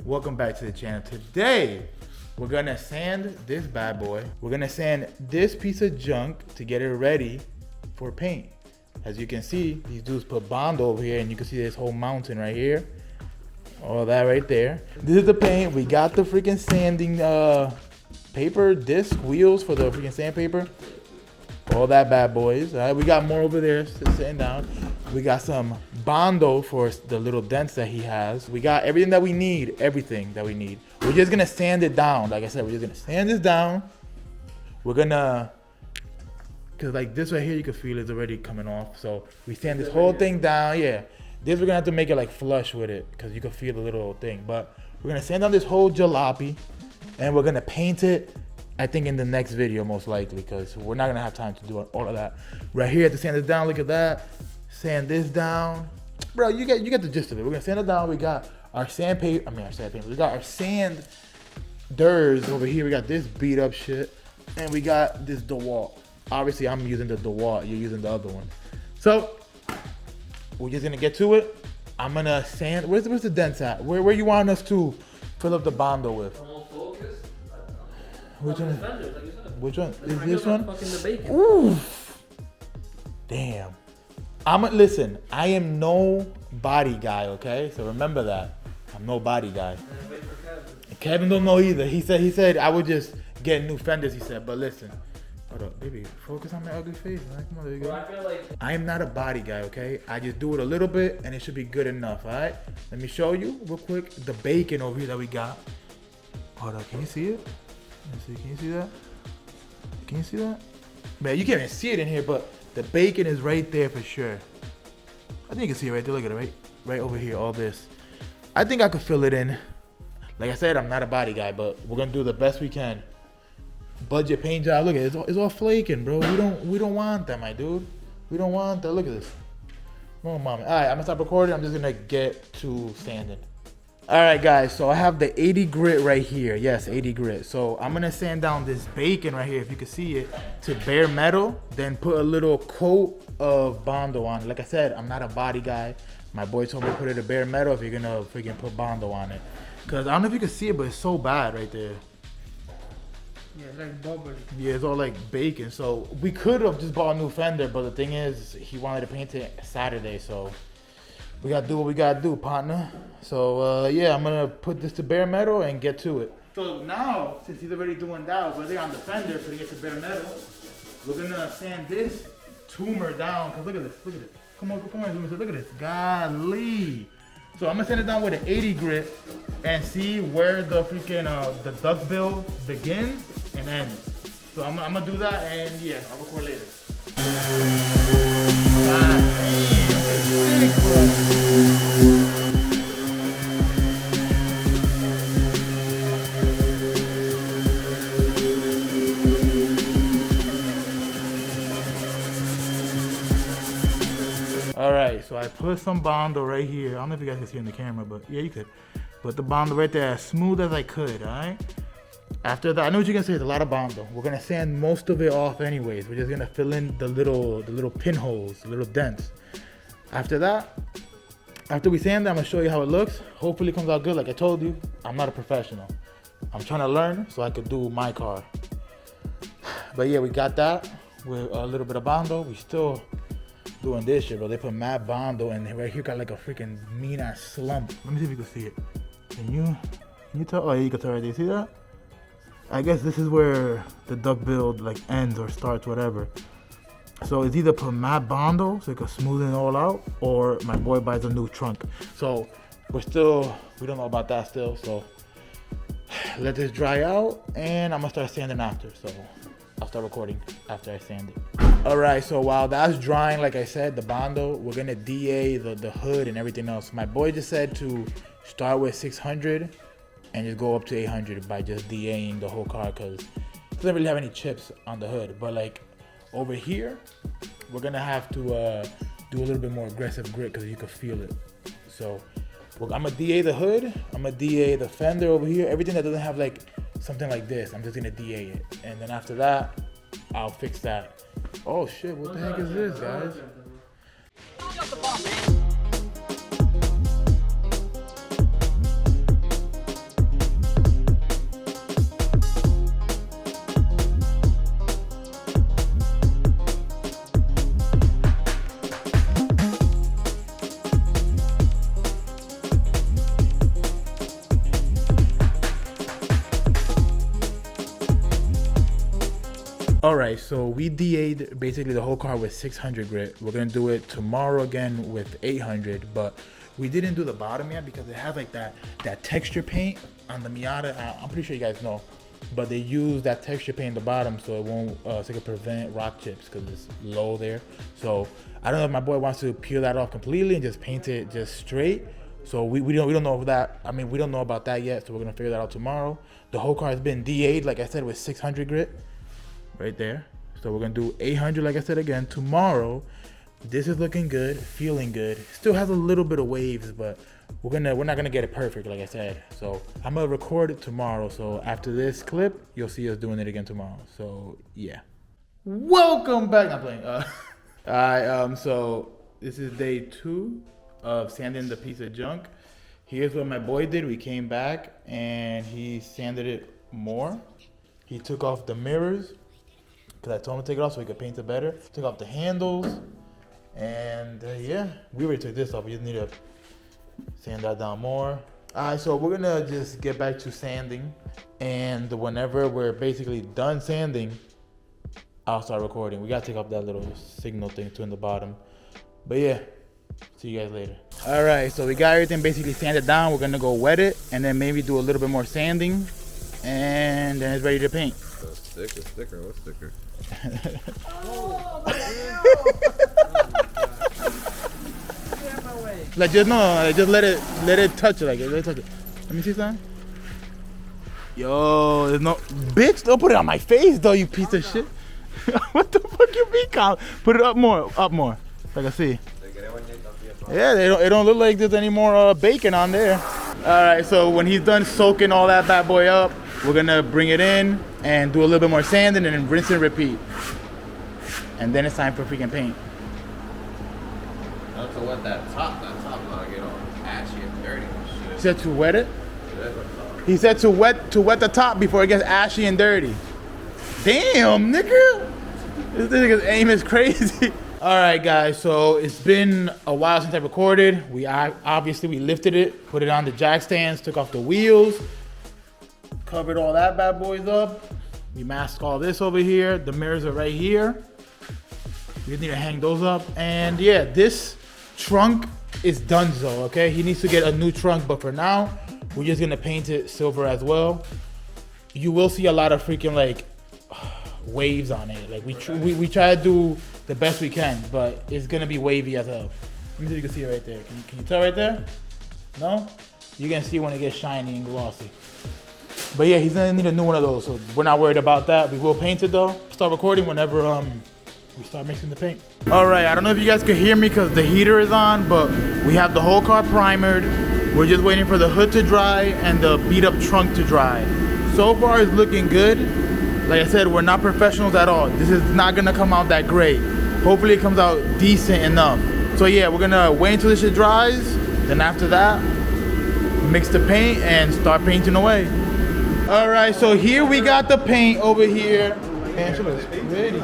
Welcome back to the channel. Today, we're gonna sand this bad boy. We're gonna sand this piece of junk to get it ready for paint. As you can see, these dudes put Bond over here, and you can see this whole mountain right here. All that right there. This is the paint. We got the freaking sanding paper disc wheels for the freaking sandpaper. All that bad boys. All right, we got more over there sitting down. We got some Bondo for the little dents that he has. We got everything that we need, everything that we need. We're just gonna sand it down. Like I said, we're just gonna sand this down. We're gonna, cause like this right here, you can feel it's already coming off. So we sand this whole thing down, yeah. This we're gonna have to make it like flush with it, cause you can feel the little thing. But we're gonna sand down this whole jalopy, and we're gonna paint it, I think in the next video most likely, because we're not gonna have time to do all of that. Right here, to sand it down, look at that. Sand this down. Bro, you get the gist of it. We're gonna sand it down. We got our sandpaper, we got our sanders over here. We got this beat up shit. And we got this DeWalt. Obviously, I'm using the DeWalt, you're using the other one. So, we're just gonna get to it. I'm gonna sand, where's the dents at? Where you want us to fill up the Bondo with? Which one? Which one? Is this one? Ooh. Damn. Listen, I am no body guy, okay? So remember that. I'm no body guy. Kevin don't know either. He said I would just get new fenders, he said. But listen. Hold up, baby. Focus on my ugly face. Come on, there you go. I am not a body guy, okay? I just do it a little bit and it should be good enough, alright? Let me show you real quick the bacon over here that we got. Hold up, can you see it? Let's see, can you see that? Can you see that? Man, you can't even see it in here, but the bacon is right there for sure. I think you can see it right there. Look at it, right over here, all this. I think I could fill it in. Like I said, I'm not a body guy, but we're gonna do the best we can. Budget paint job. Look at it, it's all flaking, bro. We don't want that, my dude. We don't want that. Look at this. Oh, mommy. All right, I'm gonna stop recording. I'm just gonna get to sanding. All right, guys, so I have the 80 grit right here. Yes, 80 grit. So I'm gonna sand down this bacon right here, if you can see it, to bare metal, then put a little coat of Bondo on it. Like I said, I'm not a body guy. My boy told me to put it to bare metal if you're gonna freaking put Bondo on it. Cause I don't know if you can see it, but it's so bad right there. Yeah, it's like bubbly. Yeah, it's all like bacon. So we could have just bought a new fender, but the thing is, he wanted to paint it Saturday, so we gotta do what we gotta do, partner. So yeah, I'm gonna put this to bare metal and get to it. So now, since he's already doing that, we're there on the fender, putting it to bare metal. We're gonna sand this tumor down. Cause look at this, Come on, look at this, golly. So I'm gonna sand it down with an 80 grit and see where the freaking the duckbill begins and ends. So I'm gonna do that, and yeah, I'll record later. Alright, so I put some Bondo right here. I don't know if you guys can see in the camera, but yeah, you could. Put the Bondo right there as smooth as I could, alright? After that, I know what you're gonna say, it's a lot of Bondo. We're gonna sand most of it off anyways. We're just gonna fill in the little pinholes, the little dents. After that, after we sand it, I'm gonna show you how it looks. Hopefully it comes out good. Like I told you, I'm not a professional. I'm trying to learn so I could do my car. But yeah, we got that with a little bit of Bondo. We still doing this shit, bro. They put mad Bondo, and right here got like a freaking mean ass slump. Let me see if you can see it. Can you tell? Oh yeah, you can tell right there. See that? I guess this is where the duck build like ends or starts, whatever. So it's either put mad Bondo so it can smoothen it all out, or my boy buys a new trunk. So we don't know about that still. So let this dry out, and I'm gonna start sanding after. So I'll start recording after I sand it. All right, so while that's drying, like I said, the Bondo, we're gonna DA the hood and everything else. My boy just said to start with 600 and just go up to 800 by just DAing the whole car, because it doesn't really have any chips on the hood. But like over here, we're gonna have to do a little bit more aggressive grit because you can feel it. So I'm gonna DA the hood, I'm gonna DA the fender over here, everything that doesn't have like something like this, I'm just gonna DA it. And then after that, I'll fix that. Oh shit, what the heck is this, guys? All right, so we DA'd basically the whole car with 600 grit. We're gonna do it tomorrow again with 800, but we didn't do the bottom yet because it has like that texture paint on the Miata. I'm pretty sure you guys know, but they use that texture paint in the bottom so it won't, so it can prevent rock chips because it's low there. So I don't know if my boy wants to peel that off completely and just paint it just straight. So we don't know if that. I mean, we don't know about that yet. So we're gonna figure that out tomorrow. The whole car has been DA'd, like I said, with 600 grit. Right there. So we're gonna do 800 like I said again tomorrow. This is looking good, feeling good. Still has a little bit of waves, but we're not gonna get it perfect like I said. So I'm gonna record it tomorrow. So after this clip, you'll see us doing it again tomorrow. So yeah. Welcome back. Not playing. Alright, so this is day 2 of sanding the piece of junk. Here's what my boy did. We came back and he sanded it more. He took off the mirrors, because I told him to take it off so he could paint it better. Took off the handles, and yeah, we already took this off. We just need to sand that down more. Alright, so we're gonna just get back to sanding, and whenever we're basically done sanding, I'll start recording. We gotta take off that little signal thing too in the bottom. But yeah, see you guys later. Alright, so we got everything basically sanded down. We're gonna go wet it, and then maybe do a little bit more sanding, and then it's ready to paint. Sticker, what sticker? Like just just let it touch it, like let it touch it. Let me see something. Yo, there's no bitch. Don't put it on my face though, you piece of shit. What the fuck you mean, Kyle? Put it up more, like I see. Yeah, it don't look like there's any more bacon on there. All right, so when he's done soaking all that bad boy up, we're gonna bring it in and do a little bit more sanding and then rinse and repeat. And then it's time for freaking paint. Not to wet that top not get all ashy and dirty and shit. He said to wet it? He said to wet the top before it gets ashy and dirty. Damn, nigga. This nigga's aim is crazy. All right, guys, so it's been a while since I recorded. We lifted it, put it on the jack stands, took off the wheels, covered all that bad boys up. We masked all this over here. The mirrors are right here. We just need to hang those up. And yeah, this trunk is donezo, okay? He needs to get a new trunk, but for now, we're just gonna paint it silver as well. You will see a lot of freaking like waves on it. Like we try to do the best we can, but it's gonna be wavy as hell. Let me see if you can see it right there. Can you tell right there? No? You can see when it gets shiny and glossy. But yeah, he's gonna need a new one of those, so we're not worried about that. We will paint it though. Start recording whenever we start mixing the paint. All right, I don't know if you guys could hear me because the heater is on, but we have the whole car primered. We're just waiting for the hood to dry and the beat up trunk to dry. So far it's looking good. Like I said, we're not professionals at all. This is not gonna come out that great. Hopefully it comes out decent enough. So yeah, we're gonna wait until this shit dries. Then after that, mix the paint and start painting away. All right, so here we got the paint over here. Angela's ready.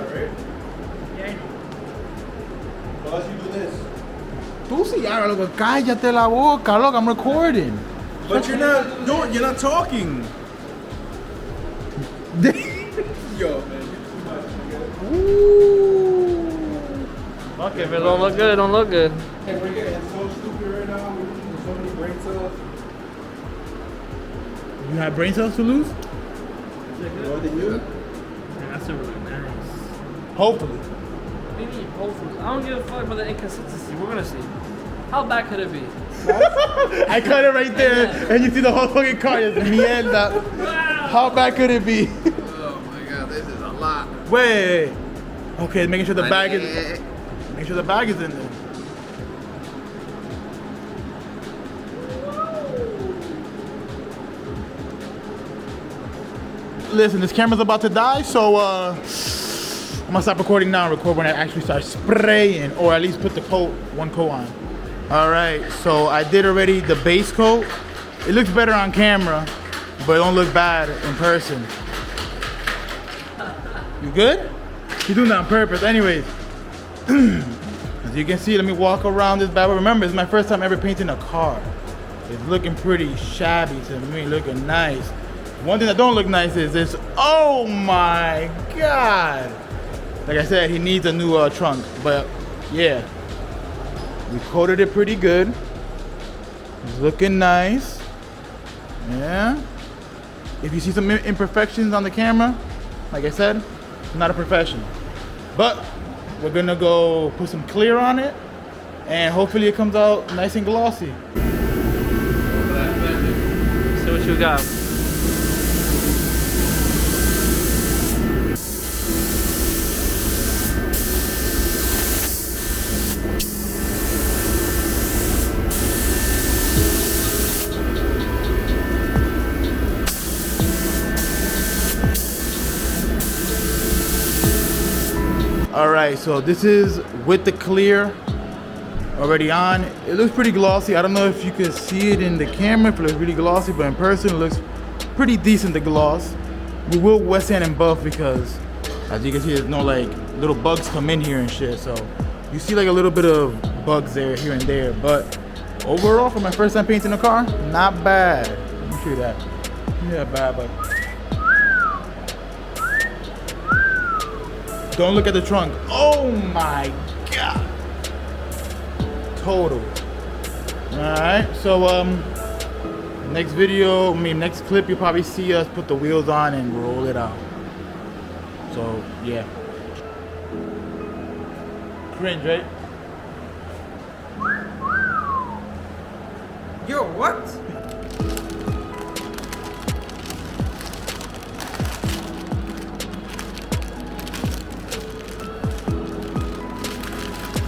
Tú sí, ahora loco, cállate la boca, look, I'm recording. But you're not talking. Yo, man. Ooh. Fuck it, if it don't look good, it don't look good. Hey, we're getting so stupid right now. We're losing so many brain cells. You have brain cells to lose? More than you? That's a really nice. Hopefully. Maybe hopefully. I don't give a fuck about the inconsistency. We're gonna see. How bad could it be? I cut it right there, and you see the whole fucking car is mierda. Wow. How bad could it be? Oh my god, this is a lot. Wait. Okay, making sure the bag is. Make sure the bag is in there. Listen, this camera's about to die, so I'm gonna stop recording now and record when I actually start spraying, or at least put the one coat on. All right, so I did already the base coat. It looks better on camera, but it don't look bad in person. You good? You're doing that on purpose. Anyways, as you can see, let me walk around this bad boy. Remember, it's my first time ever painting a car. It's looking pretty shabby to me, looking nice. One thing that don't look nice is this. Oh my God. Like I said, he needs a new trunk, but yeah. We coated it pretty good. It's looking nice. Yeah. If you see some imperfections on the camera, like I said, I'm not a professional. But we're gonna go put some clear on it and hopefully it comes out nice and glossy. See what you got. All right, so this is with the clear already on. It looks pretty glossy. I don't know if you can see it in the camera if it looks really glossy, but in person it looks pretty decent, the gloss. We will wet sand and buff because as you can see, there's no like little bugs come in here and shit. So you see like a little bit of bugs there, here and there. But overall, for my first time painting a car, not bad. Let me show you that. Yeah, bad, but don't look at the trunk. Oh my God. Total. Alright, so next video, next clip, you'll probably see us put the wheels on and roll it out. So yeah. Cringe, right? Yo, what?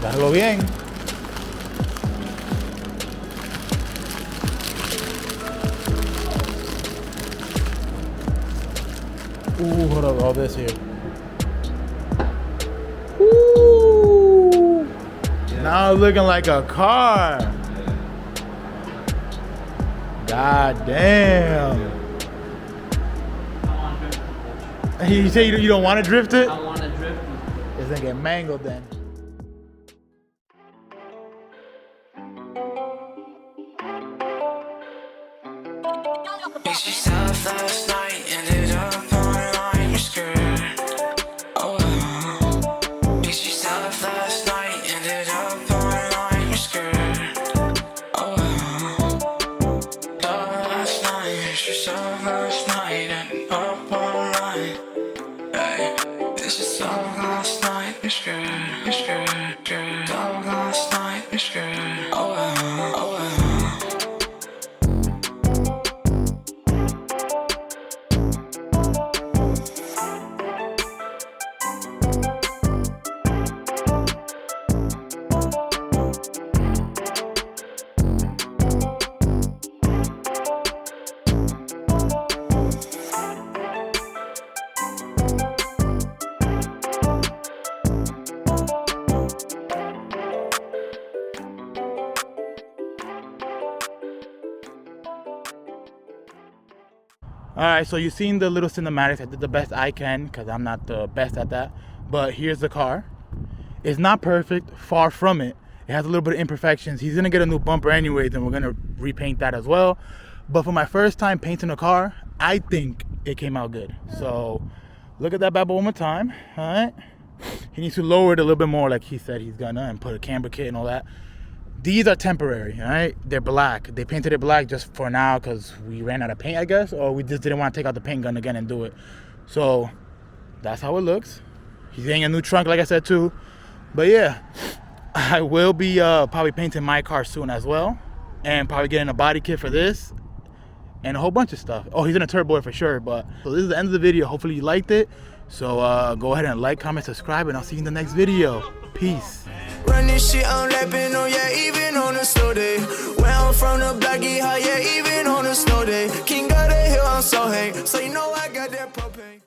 Déjalo bien. Ooh, hold up, all this here. Ooh. Yeah. Now it's looking like a car. Yeah. God damn. You say you don't want to drift it? I want to drift it. It's gonna get mangled then. Mixed yourself last night, ended up online, you're scared. Oh well. Mixed yourself last night, ended up online, you're scared. Oh well. Last night, mixed yourself last night, ended up online. Hey, this is all last night, you're scared, you're scared, scared. All last night, you're scared. Oh well, oh well. Alright, so you've seen the little cinematics. I did the best I can because I'm not the best at that. But here's the car. It's not perfect, far from it. It has a little bit of imperfections. He's gonna get a new bumper anyways, and we're gonna repaint that as well. But for my first time painting a car, I think it came out good. So look at that bad boy one more time. Alright. He needs to lower it a little bit more like he said he's gonna, and put a camber kit and all that. These are temporary, all right? They're black. They painted it black just for now because we ran out of paint, I guess, or we just didn't want to take out the paint gun again and do it. So that's how it looks. He's getting a new trunk, like I said, too. But yeah, I will be probably painting my car soon as well, and probably getting a body kit for this and a whole bunch of stuff. Oh, he's in a turbo for sure. But so this is the end of the video. Hopefully you liked it. So go ahead and like, comment, subscribe, and I'll see you in the next video. Peace. Run this shit, I'm rapping on, yeah, even on a snow day. Where I'm from, the block get high, yeah, even on a snow day. King of the hill, I'm so hang, so you know I got that propane.